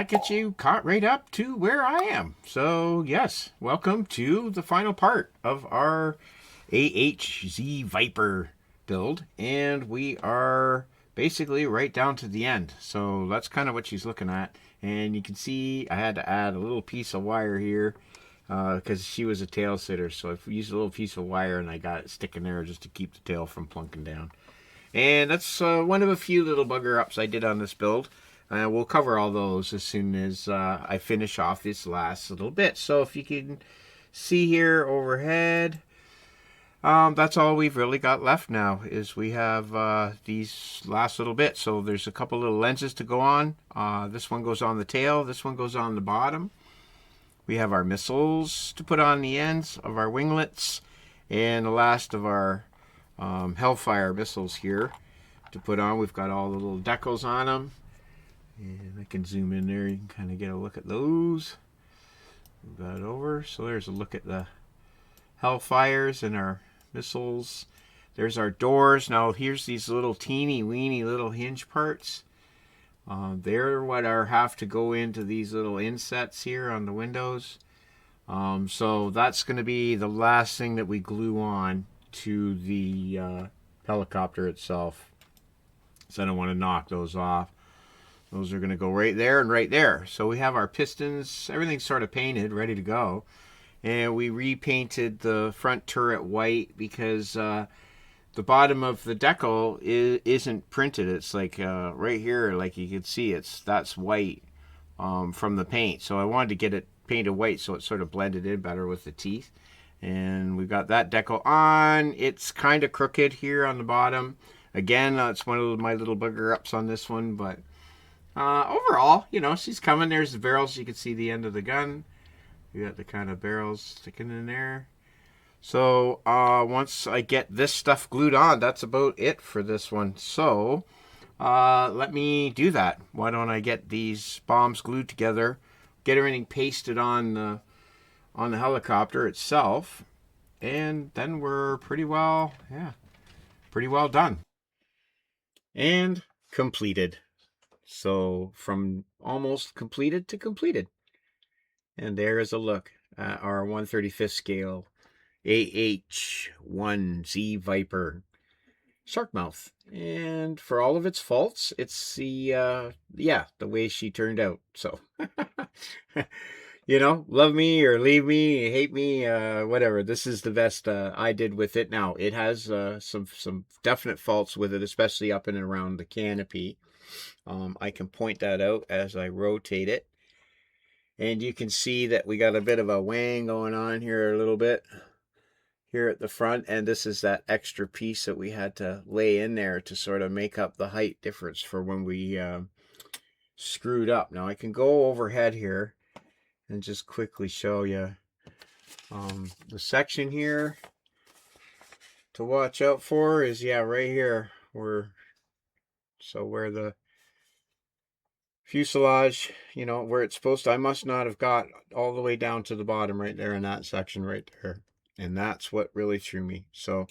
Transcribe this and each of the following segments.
that gets you caught right up to where I am. So, yes, welcome to the final part of our AH-Z Viper build. And we are basically right down to the end. So that's kind of what she's looking at. And you can see I had to add a little piece of wire here because she was a tail sitter. So I used a little piece of wire and I got it sticking there just to keep the tail from plunking down. And that's one of a few little bugger ups I did on this build. We'll cover all those as soon as I finish off this last little bit. So if you can see here overhead, that's all we've really got left now is we have these last little bits. So there's a couple little lenses to go on. This one goes on the tail. This one goes on the bottom. We have our missiles to put on the ends of our winglets. And the last of our Hellfire missiles here to put on. We've got all the little decals on them. And I can zoom in there. You can kind of get a look at those. Move that over. So there's a look at the Hellfires and our missiles. There's our doors. Now here's these little teeny weeny little hinge parts. They're what have to go into these little insets here on the windows. So that's going to be the last thing that we glue on to the helicopter itself. So I don't want to knock those off. Those are going to go right there and right there. So we have our pistons, everything's sort of painted, ready to go. And we repainted the front turret white because the bottom of the decal isn't printed. It's like right here, like you can see, that's white from the paint. So I wanted to get it painted white so it sort of blended in better with the teeth. And we've got that decal on. It's kind of crooked here on the bottom. Again, it's one of my little bugger ups on this one, but overall, you know, she's coming. There's the barrels. You can see the end of the gun. You got the kind of barrels sticking in there. So once I get this stuff glued on, that's about it for this one. So let me do that. Why don't I get these bombs glued together, get everything pasted on the helicopter itself, and then we're pretty well done and completed. So from almost completed to completed. And there is a look at our 1/35th scale AH-1 Z Viper shark mouth. And for all of its faults, it's the way she turned out. So you know, love me or leave me, hate me, whatever. This is the best I did with it. Now, it has some definite faults with it, especially up and around the canopy. I can point that out as I rotate it. And you can see that we got a bit of a wang going on here a little bit here at the front. And this is that extra piece that we had to lay in there to sort of make up the height difference for when we screwed up. Now, I can go overhead here and just quickly show you the section here to watch out for is right here where the fuselage, you know, where it's supposed to, I must not have got all the way down to the bottom right there in that section right there, and that's what really threw me. So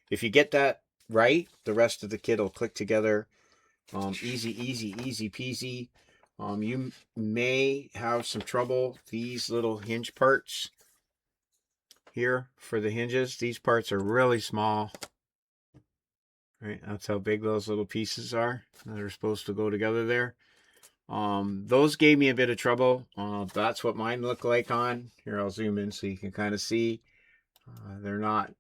if you get that right, the rest of the kit will click together easy peasy. You may have some trouble. These little hinge parts here for the hinges, these parts are really small. Right, that's how big those little pieces are that are supposed to go together there. Those gave me a bit of trouble. That's what mine look like on. Here, I'll zoom in so you can kind of see. They're not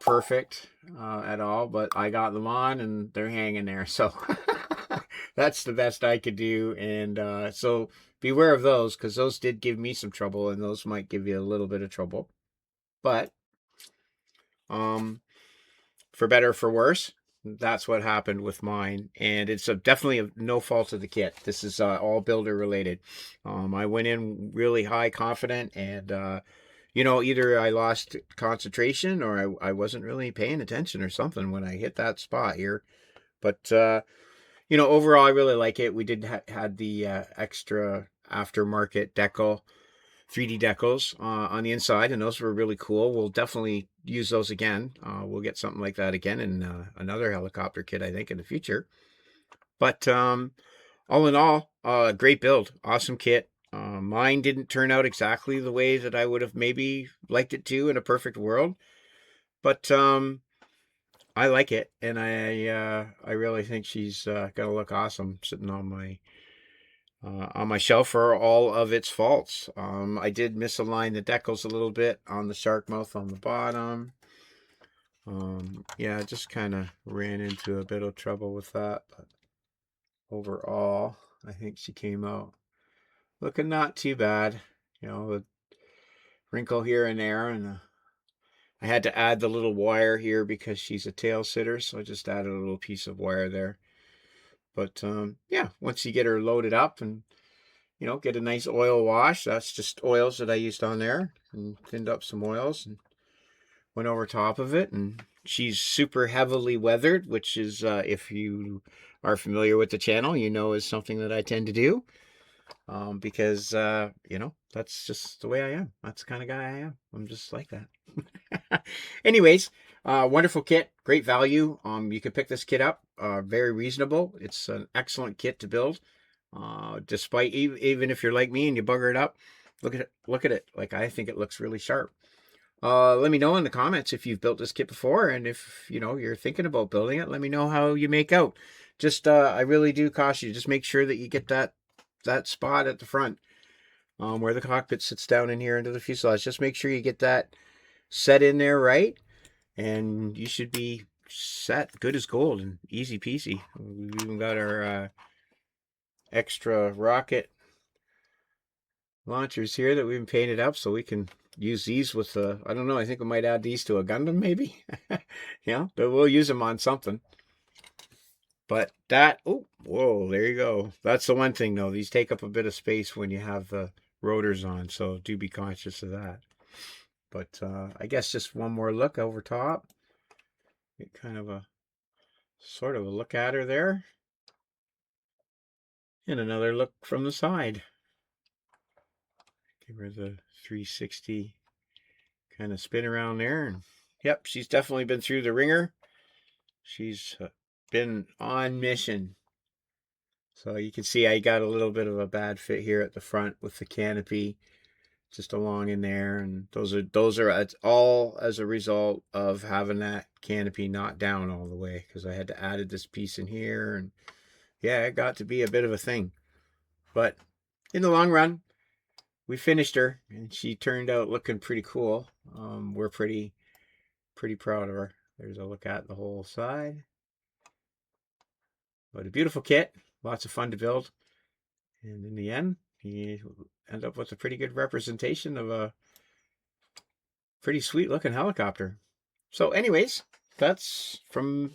perfect at all, but I got them on and they're hanging there. So that's the best I could do. And so beware of those, because those did give me some trouble, and those might give you a little bit of trouble. But for better or for worse, that's what happened with mine. And it's definitely no fault of the kit. This is all builder related. I went in really high confident, and you know, either I lost concentration or I wasn't really paying attention or something when I hit that spot here. But you know, overall I really like it. We did had the extra aftermarket decal, 3D decals on the inside, and those were really cool. We'll definitely use those again. We'll get something like that again in another helicopter kit, I think, in the future. But all in all, great build. Awesome kit. Mine didn't turn out exactly the way that I would have maybe liked it to in a perfect world. But I like it, and I really think she's gonna look awesome sitting on my shelf for all of its faults. I did misalign the decals a little bit on the shark mouth on the bottom. Yeah, I just kind of ran into a bit of trouble with that, but overall, I think she came out looking not too bad. You know, a wrinkle here and there, and I had to add the little wire here because she's a tail sitter, so I just added a little piece of wire there. But yeah, once you get her loaded up and get a nice oil wash, that's just oils that I used on there, and thinned up some oils and went over top of it. And she's super heavily weathered, which is, if you are familiar with the channel, is something that I tend to do. Because that's just the way I am. That's the kind of guy I am. I'm just like that. Anyways, wonderful kit, great value. You can pick this kit up, very reasonable. It's an excellent kit to build. Despite even if you're like me and you bugger it up, look at it. Like, I think it looks really sharp. Let me know in the comments if you've built this kit before, and if you're thinking about building it, let me know how you make out. Just I really do caution you, just make sure that you get that spot at the front, where the cockpit sits down in here into the fuselage. Just make sure you get that set in there right, and you should be set, good as gold and easy peasy. We've even got our extra rocket launchers here that we've painted up, so we can use these with I don't know, I think we might add these to a Gundam maybe. Yeah, but we'll use them on something. But oh, whoa, there you go. That's the one thing though, these take up a bit of space when you have the rotors on, so do be conscious of that. But I guess just one more look over top. Get kind of a sort of a look at her there. And another look from the side. Give her the 360 kind of spin around there. And yep, she's definitely been through the ringer. She's been on mission. So you can see I got a little bit of a bad fit here at the front with the canopy just along in there, and those are all as a result of having that canopy not down all the way, because I had to add this piece in here, and yeah, it got to be a bit of a thing. But in the long run, we finished her, and she turned out looking pretty cool. We're pretty proud of her. There's a look at the whole side. But a beautiful kit, lots of fun to build, and in the end, you end up with a pretty good representation of a pretty sweet looking helicopter. So anyways, that's from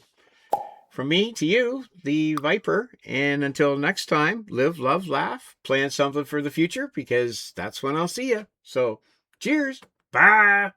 me to you, the Viper. And until next time, live, love, laugh, plan something for the future, because that's when I'll see you. So cheers. Bye.